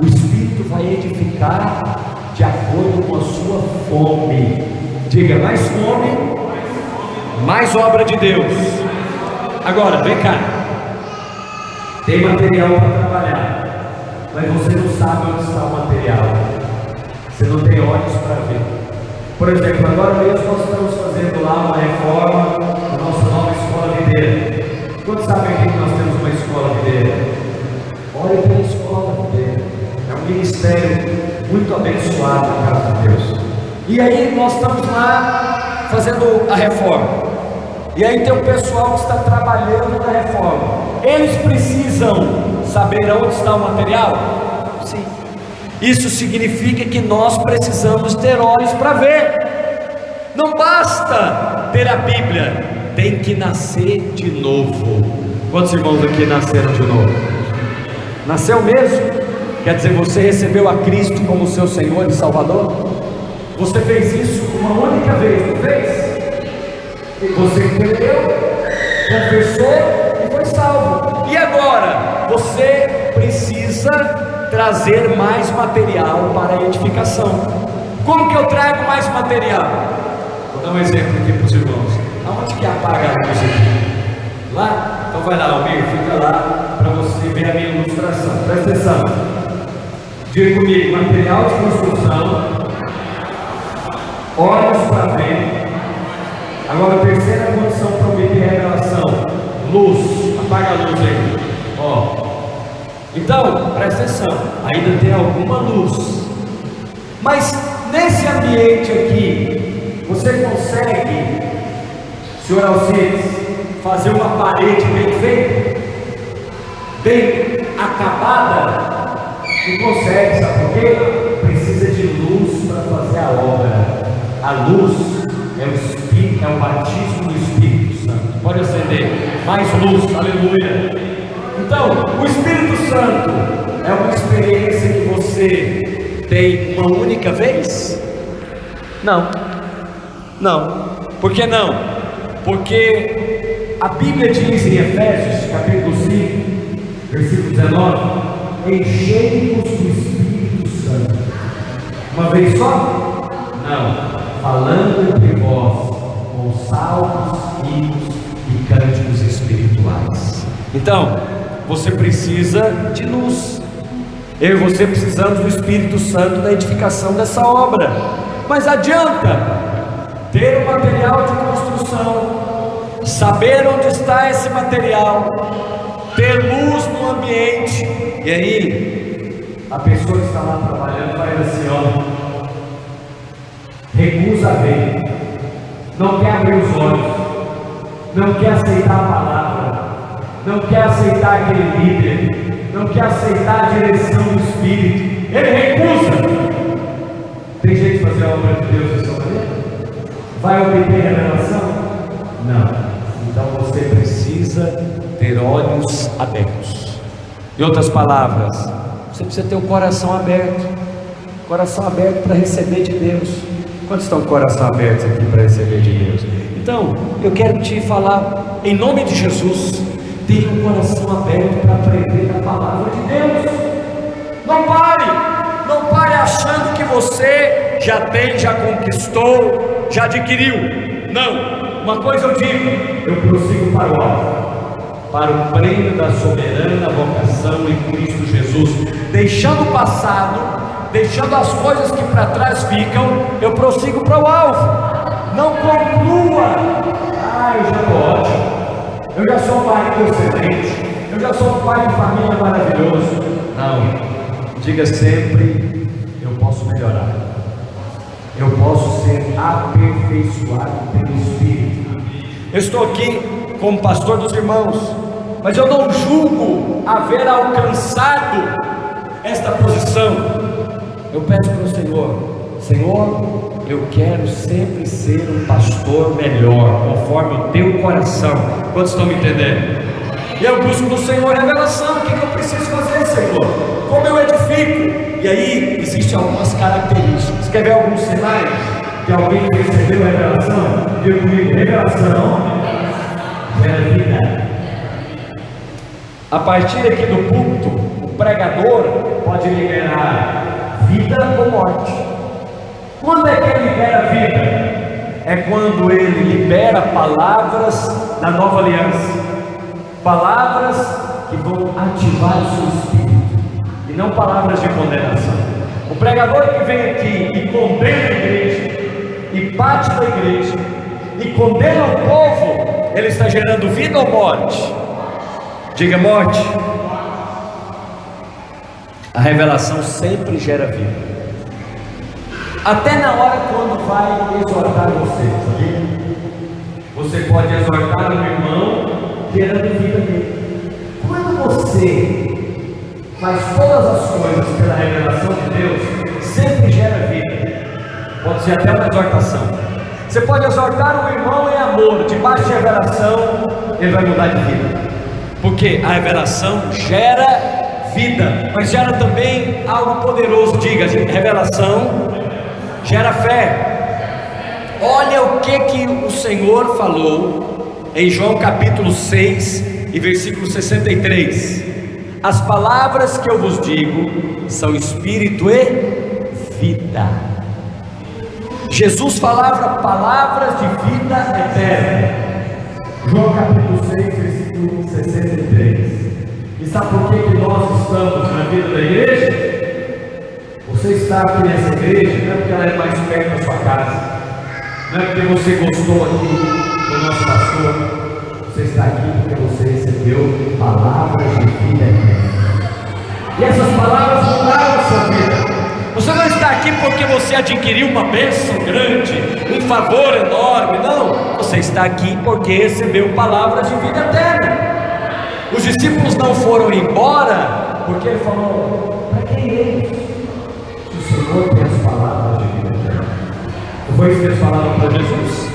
O Espírito vai edificar de acordo com a sua fome. Diga, mais fome, mais obra de Deus. Agora, vem cá. Tem material para trabalhar, mas você não sabe onde está o material. Você não tem olhos para ver. Por exemplo, agora mesmo nós estamos fazendo lá uma reforma da nossa nova escola videira. Quantos sabem aqui que nós temos uma escola videira? Ore pela escola videira. É um ministério muito abençoado na casa de Deus. E aí nós estamos lá fazendo a reforma. E aí tem um pessoal que está trabalhando na reforma. Eles precisam saber onde está o material? Sim. Isso significa que nós precisamos ter olhos para ver. Não basta ter a Bíblia, tem que nascer de novo. Quantos irmãos aqui nasceram de novo? Nasceu mesmo? Quer dizer, você recebeu a Cristo como seu Senhor e Salvador? Você fez isso uma única vez, não fez? E você creu, confessou e foi salvo. E agora, você precisa trazer mais material para a edificação. Como que eu trago mais material? Vou dar um exemplo aqui para os irmãos. Aonde que apaga a luz aqui? Lá? Então vai lá, Almir, fica lá para você ver a minha ilustração. Presta atenção. Diga comigo: material de construção, olhos para ver. Agora, a terceira condição para obter revelação: luz. Apaga a luz aí. Ó. Então, presta atenção. Ainda tem alguma luz. Mas nesse ambiente aqui, você consegue, senhor Alcides, fazer uma parede bem feita, bem acabada? Não consegue, sabe por quê? Precisa de luz para fazer a obra. A luz é o Espírito, é o batismo do Espírito Santo. Pode acender mais luz, aleluia. Então, o Espírito Santo é uma experiência que você tem uma única vez? Não. Por que não? Porque a Bíblia diz em Efésios capítulo 5, versículo 19: enchei-vos do Espírito Santo. Uma vez só? Não. Falando entre vós com salmos, hinos e cânticos espirituais. Então, você precisa de luz. Eu e você precisamos do Espírito Santo na edificação dessa obra. Mas adianta ter o material de construção, saber onde está esse material, ter luz no ambiente, e aí a pessoa que está lá trabalhando vai assim, ó, recusa a ver, não quer abrir os olhos, não quer aceitar a palavra, não quer aceitar aquele líder, não quer aceitar a direção do Espírito, ele recusa. Tem jeito de fazer a obra de Deus dessa maneira? Vai obter revelação? Não. Então você precisa ter olhos abertos. Em outras palavras, você precisa ter o coração aberto para receber de Deus. Quantos estão com o coração aberto aqui para receber de Deus? Então, eu quero te falar, em nome de Jesus, tenha um coração aberto para aprender a palavra de Deus. Não pare achando que você já tem, já conquistou, já adquiriu. Não, uma coisa eu digo: eu prossigo para o alto, para o prêmio da soberana vocação em Cristo Jesus, deixando o passado, deixando as coisas que para trás ficam, eu prossigo para o alvo. Não conclua: eu já estou ótimo, eu já sou um marido excelente, eu já sou um pai de família maravilhoso. Não, diga sempre: eu posso melhorar, eu posso ser aperfeiçoado pelo Espírito. Eu estou aqui como pastor dos irmãos, mas eu não julgo haver alcançado esta posição. Eu peço para o Senhor, eu quero sempre ser um pastor melhor, conforme o teu coração. Quantos estão me entendendo? E eu busco do Senhor revelação. O que eu preciso fazer, Senhor? Como eu edifico? E aí existem algumas características. Quer ver alguns sinais que alguém recebeu a revelação? Diga comigo: revelação gera vida. A partir aqui do púlpito, o pregador pode liberar vida ou morte. Quando é que ele libera vida? É quando ele libera palavras da nova aliança, palavras que vão ativar o seu espírito, e não palavras de condenação. O pregador que vem aqui e condena a igreja, e bate na igreja, e condena o povo, ele está gerando vida ou morte? Diga: morte. A revelação sempre gera vida, até na hora quando vai exortar você, sabia? Você pode exortar um irmão gerando vida nele. Quando você faz todas as coisas pela revelação de Deus, sempre gera vida. Pode ser até uma exortação. Você pode exortar o irmão em amor, debaixo de revelação, ele vai mudar de vida. Porque a revelação gera vida, mas gera também algo poderoso. Diga, revelação gera fé. Olha o que o Senhor falou em João capítulo 6 e versículo 63. As palavras que eu vos digo são espírito e vida. Jesus falava palavras de vida eterna. João capítulo 6, versículo 63. E sabe por que nós estamos na vida da igreja? Você está aqui nessa igreja não é porque ela é mais perto da sua casa, não é porque você gostou aqui do nosso pastor. Você está aqui porque você recebeu palavras de vida eterna. E essas palavras mudaram a sua vida. Você não está aqui porque você adquiriu uma bênção grande, um favor enorme. Não, você está aqui porque recebeu palavras de vida eterna. Os discípulos não foram embora porque ele falou: para quem eles? Se o Senhor tem as palavras de vida eterna. Não foi isso que eles falaram para Jesus?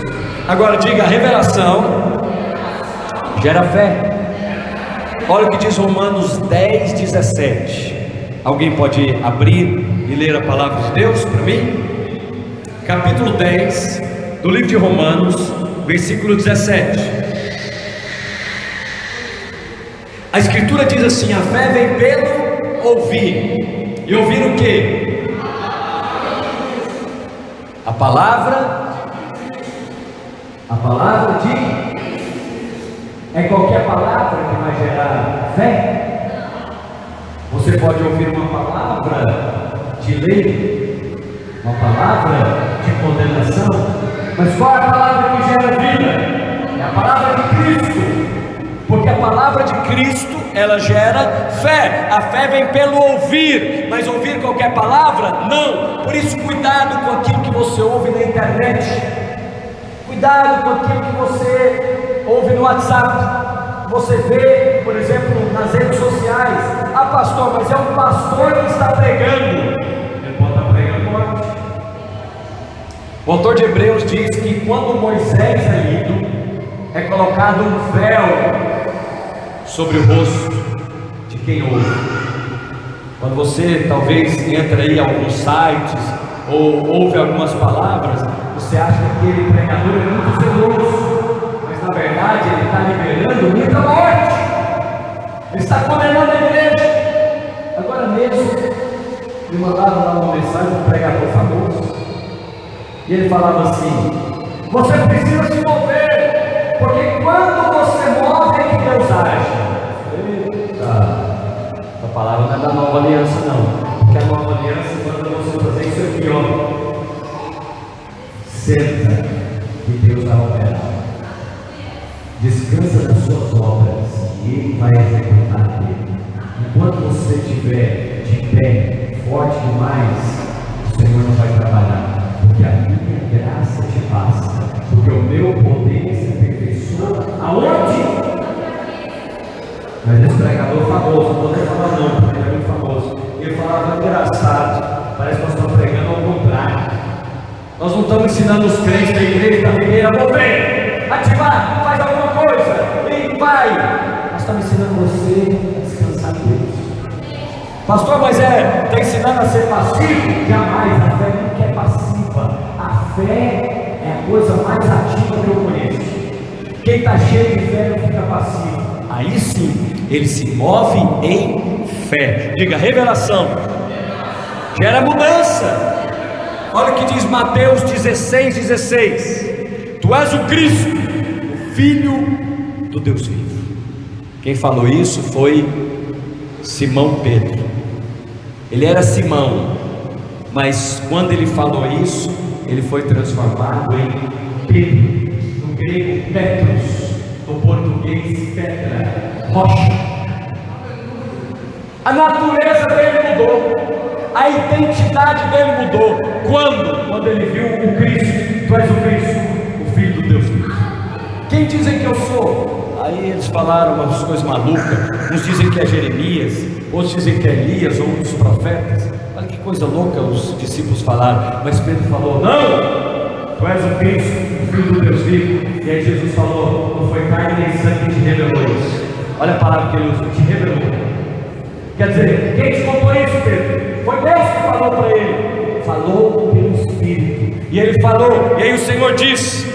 Agora diga, revelação gera fé. Olha o que diz Romanos 10, 17. Alguém pode abrir e ler a palavra de Deus para mim? Capítulo 10 do livro de Romanos, versículo 17. A escritura diz assim: a fé vem pelo ouvir. E ouvir o que? A palavra de... É qualquer palavra que vai gerar fé. Você pode ouvir uma palavra de lei, uma palavra de condenação, mas qual é a palavra que gera vida? É a palavra de Cristo, porque a palavra de Cristo, ela gera fé. A fé vem pelo ouvir, mas ouvir qualquer palavra? Não. Por isso, cuidado com aquilo que você ouve na internet, cuidado com aquilo que você ouve no WhatsApp. Você vê, por exemplo, nas redes sociais: ah, pastor, mas é um pastor que está pregando. Ele pode estar pregando morte. O autor de Hebreus diz que quando Moisés é lido, é colocado um véu sobre o rosto de quem ouve. Quando você talvez entra aí em alguns sites ou ouve algumas palavras, você acha que aquele pregador é muito zeloso. Na verdade, ele está liberando muita morte, ele está condenando a igreja. Agora mesmo, me mandaram lá uma mensagem de um pregador famoso, e ele falava assim: você precisa se mover, porque quando você move é que Deus age. Eita, essa palavra não é da nova aliança, não, porque a nova aliança manda você fazer isso aqui, ó. Senta, que Deus vai operar. Descansa das suas obras e Ele vai executar dele. Enquanto você estiver de pé, forte demais, o Senhor não vai trabalhar, porque a minha graça te basta, porque o meu poder se aperfeiçoa aonde? Mas esse pregador famoso, não vou nem falar não, porque ele é muito famoso, ele falava engraçado, parece que nós estamos pregando ao contrário. Nós não estamos ensinando os crentes da igreja da Figueira a mover, ativar, faz alguma coisa, e vai. Nós estamos ensinando você a descansar em Deus. Pastor, mas está ensinando a ser passivo? Jamais, a fé nunca é passiva. A fé é a coisa mais ativa que eu conheço. Quem está cheio de fé não fica passivo. Aí sim, ele se move em fé. Diga, revelação gera mudança. Olha o que diz Mateus 16:16. Tu és o Cristo, o Filho do Deus vivo. Quem falou isso foi Simão Pedro. Ele era Simão, mas quando ele falou isso, ele foi transformado em Pedro, no grego Petros, no português pedra, rocha. A natureza dele mudou, a identidade dele mudou. Quando ele viu o Cristo. Tu és o Cristo, o Filho do Deus vivo. Quem dizem que eu sou? Aí eles falaram umas coisas malucas. Uns dizem que é Jeremias, outros dizem que é Elias ou um dos profetas. Olha que coisa louca os discípulos falaram. Mas Pedro falou: não, tu és o Cristo, o Filho do Deus vivo. E aí Jesus falou: não foi carne nem sangue que te revelou isso. Olha a palavra que ele usa: te revelou. Quer dizer, quem te contou isso, Pedro? Foi Deus que falou para ele. Falou pelo Espírito. E ele falou, e aí o Senhor disse: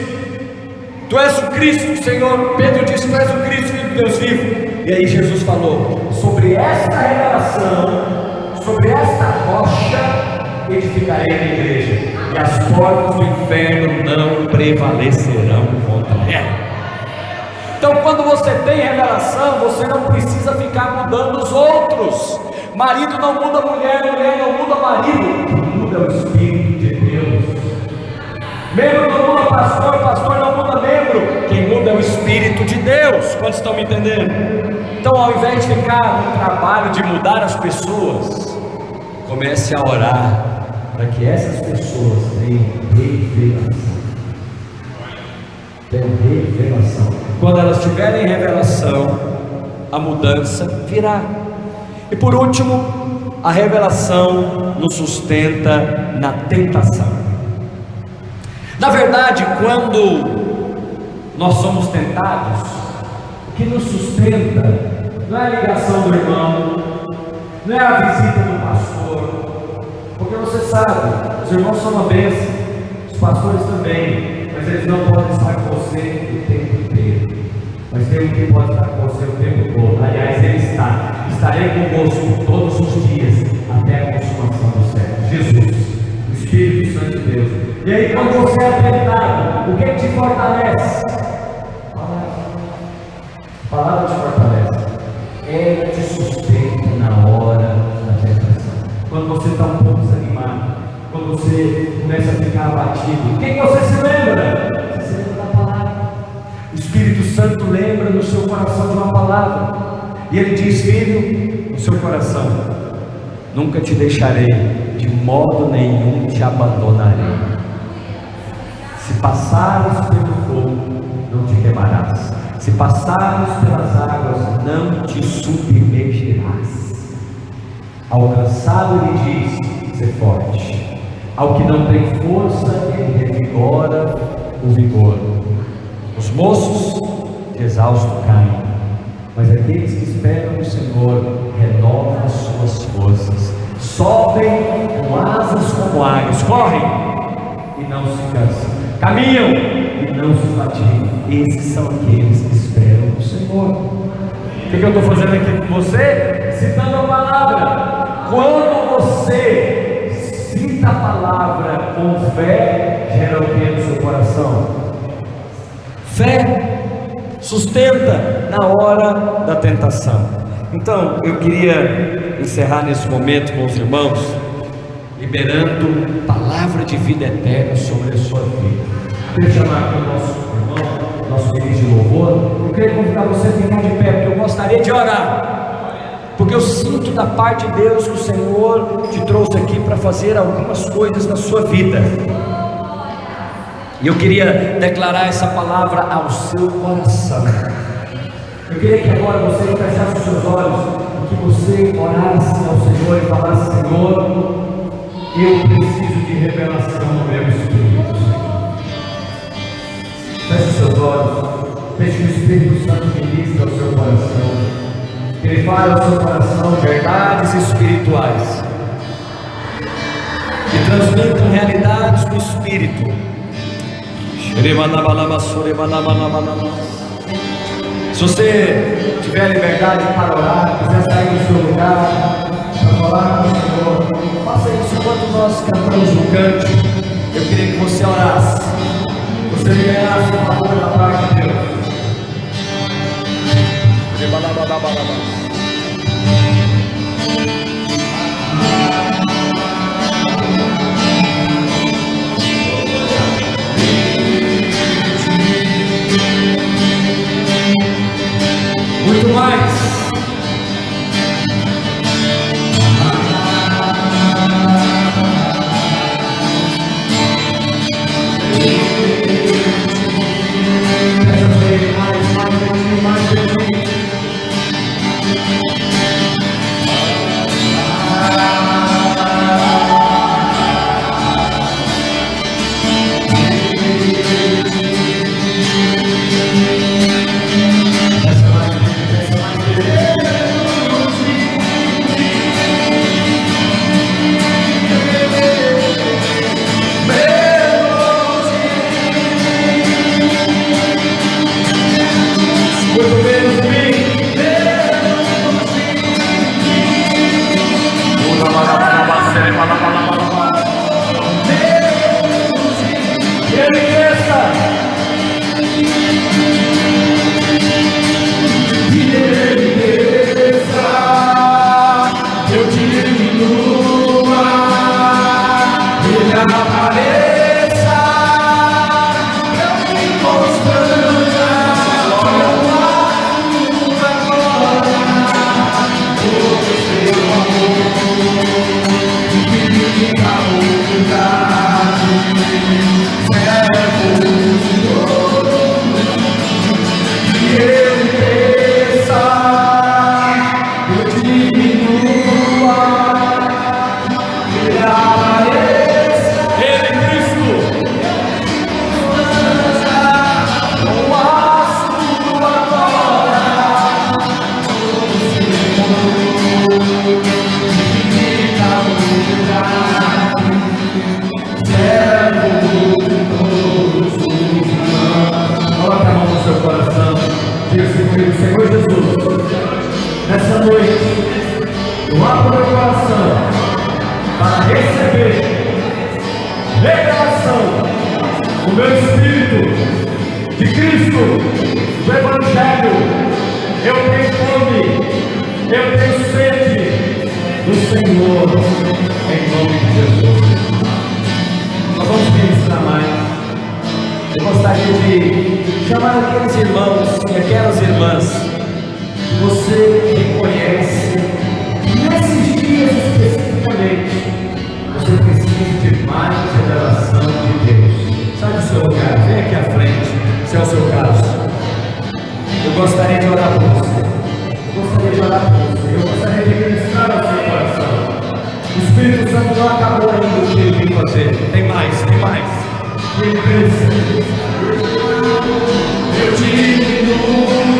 tu és o Cristo, Senhor. Pedro disse: tu és o Cristo, Filho de Deus vivo. E aí Jesus falou: sobre esta revelação, sobre esta rocha, edificarei a igreja, e as portas do inferno não prevalecerão contra ela. Então, quando você tem revelação, você não precisa ficar mudando os outros. Marido não muda mulher, mulher não muda marido. Quem muda é o Espírito de Deus. Membro não muda pastor, pastor não muda membro. Quem muda é o Espírito de Deus. Quantos estão me entendendo? Então, ao invés de ficar no trabalho de mudar as pessoas, comece a orar para que essas pessoas tenham revelação. Tenham revelação. Quando elas tiverem revelação, a mudança virá. E por último, a revelação nos sustenta na tentação. Na verdade, quando nós somos tentados, o que nos sustenta não é a ligação do irmão, não é a visita do pastor, porque você sabe, os irmãos são uma bênção, os pastores também, mas eles não podem estar com você o tempo inteiro. Mas tem um que pode estar com você o tempo todo. Aliás, ele está. Estarei convosco todos os dias, até a consumação do século. Jesus, o Espírito Santo de Deus. E aí, quando você é tentado, o que te fortalece? A palavra te fortalece. Ela te sustenta na hora da tentação. Quando você está um pouco desanimado, quando você começa a ficar abatido, o que você se lembra? Você se lembra da palavra. O Espírito Santo lembra no seu coração de uma palavra. E ele diz: filho, no seu coração: nunca te deixarei, de modo nenhum te abandonarei. Se passares pelo fogo, não te queimarás. Se passares pelas águas, não te submergirás. Ao cansado ele diz: ser forte. Ao que não tem força, ele revigora o vigor. Os moços de exausto caem, mas aqueles que esperam no Senhor renovam as suas forças. Sobem com asas como águias, correm e não se cansam, caminham e não se fatigam. Esses são aqueles que esperam no Senhor. O que eu estou fazendo aqui com você? Citando a palavra. Quando você cita a palavra com fé, gera o que no seu coração? Fé sustenta na hora da tentação. Então, eu queria encerrar nesse momento com os irmãos, liberando palavra de vida eterna sobre a sua vida. Queria chamar aqui o nosso irmão, nosso ministro de louvor. Eu queria convidar você a ficar de pé, porque eu gostaria de orar. Porque eu sinto da parte de Deus que o Senhor te trouxe aqui para fazer algumas coisas na sua vida. E eu queria declarar essa palavra ao seu coração. Eu queria que agora você fechasse os seus olhos e que você orasse ao Senhor e falasse: Senhor, eu preciso de revelação no meu espírito. Feche os seus olhos, deixe que o Espírito Santo ministre ao seu coração, que ele fale ao seu coração verdades espirituais, que transmitam realidades do Espírito. Se você tiver liberdade para orar, quiser sair do seu lugar para falar com o Senhor, faça isso enquanto nós cantamos um cântico. Eu queria que você orasse, você liberasse o favor da parte de Deus. Muito mais. Mais. noite, eu abro meu coração para receber revelação do meu Espírito, de Cristo, do Evangelho. Eu tenho fome, eu tenho sede do Senhor, em nome de Jesus. Nós vamos ministrar mais. Eu gostaria de chamar aqueles irmãos e aquelas irmãs que você reconhece nesses dias especificamente. Você precisa de mais revelação de Deus. Sai do seu lugar, vem aqui à frente, se é o seu caso. Eu gostaria de orar por você. Eu gostaria de orar por você. Eu gostaria de ministrar ao seu coração. O Espírito Santo não acabou ainda o que ele vem fazer. Tem mais, tem mais. Ele precisa. Eu diminua.